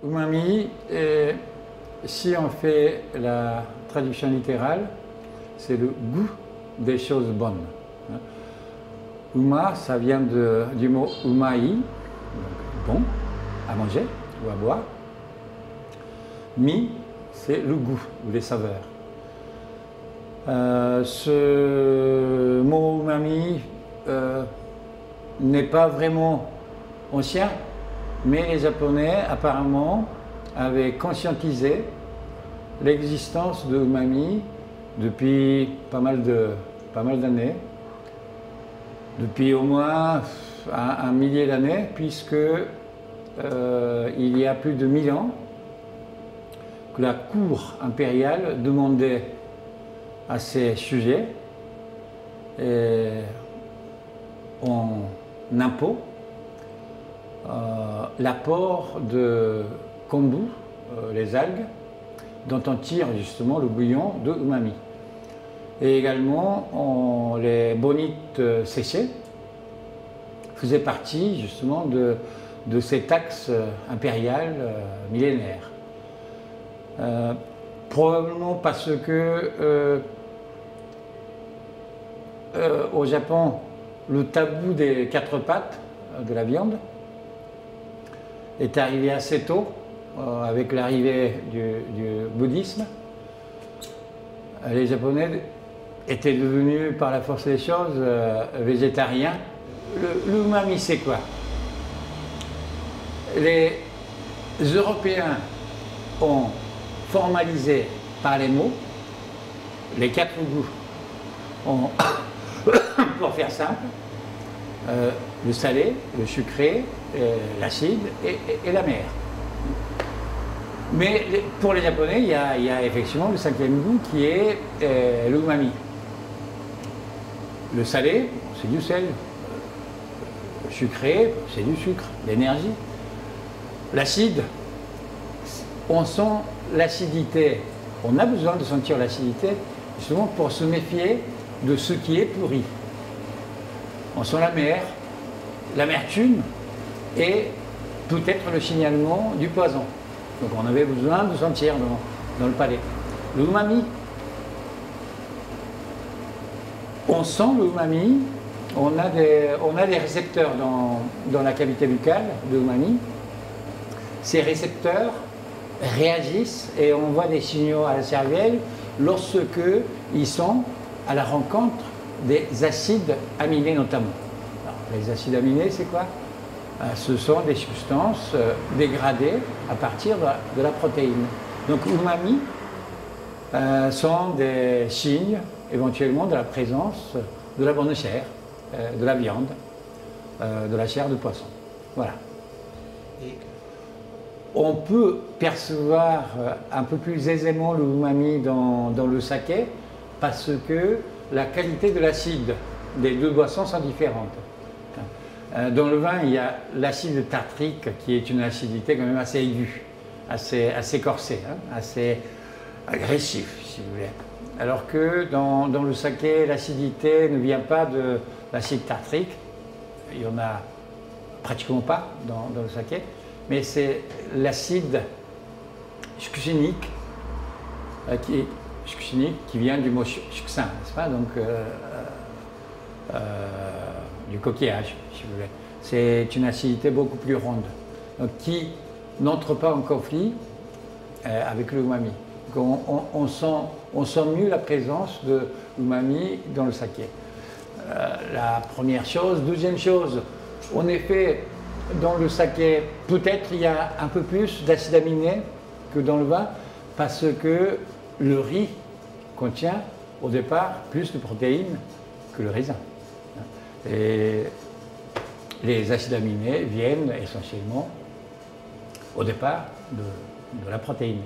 umami, si on fait la traduction littérale, c'est le goût des choses bonnes. Uma, ça vient du mot umai, donc bon, à manger ou à boire. Mi, c'est le goût ou les saveurs. Ce mot umami n'est pas vraiment ancien, mais les Japonais apparemment avaient conscientisé l'existence de umami depuis pas mal d'années, depuis au moins un millier d'années, puisque il y a plus de 1000 ans que la cour impériale demandait à ces sujets en impôt l'apport de kombu, les algues, dont on tire justement le bouillon de umami. Et également, les bonites séchées faisaient partie justement de ces taxes impériales millénaires. Probablement parce que au Japon, le tabou des 4 pattes de la viande est arrivé assez tôt, avec l'arrivée du bouddhisme. Les Japonais étaient devenus, par la force des choses, végétariens. L'umami, c'est quoi? Les Européens ont formalisé par les mots les 4 goûts. Pour faire simple, le salé, le sucré, l'acide et l'amer. Mais pour les Japonais, il y a effectivement le 5e goût qui est l'umami. Le salé, c'est du sel. Le sucré, c'est du sucre, l'énergie. L'acide, on sent l'acidité. On a besoin de sentir l'acidité justement pour se méfier de ce qui est pourri. On sent l'amertume et peut-être le signalement du poison. Donc on avait besoin de sentir dans le palais. Le umami, on sent le umami, on a des récepteurs dans la cavité buccale de umami. Ces récepteurs réagissent et on voit des signaux à la cervelle lorsque ils sont à la rencontre des acides aminés notamment. Alors, les acides aminés, c'est quoi? Ce sont des substances dégradées à partir de la protéine. Donc umami sont des signes éventuellement de la présence de la bonne chair, de la viande, de la chair de poisson. Voilà. Et on peut percevoir un peu plus aisément le umami dans le saké parce que la qualité de l'acide des 2 boissons sont différentes. Dans le vin, il y a l'acide tartrique qui est une acidité quand même assez aiguë, assez corsée, hein, assez agressif si vous voulez. Alors que dans le saké, l'acidité ne vient pas de l'acide tartrique, il n'y en a pratiquement pas dans le saké, mais c'est l'acide shikushinique qui vient du mot shikusan, n'est-ce pas? Donc du coquillage, si vous voulez. C'est une acidité beaucoup plus ronde, donc qui n'entre pas en conflit avec le umami. On sent mieux la présence de l'umami dans le saké. La première chose. Deuxième chose, en effet, dans le saké, peut-être il y a un peu plus d'acides aminés que dans le vin, parce que le riz contient au départ plus de protéines que le raisin. Et les acides aminés viennent essentiellement au départ de la protéine.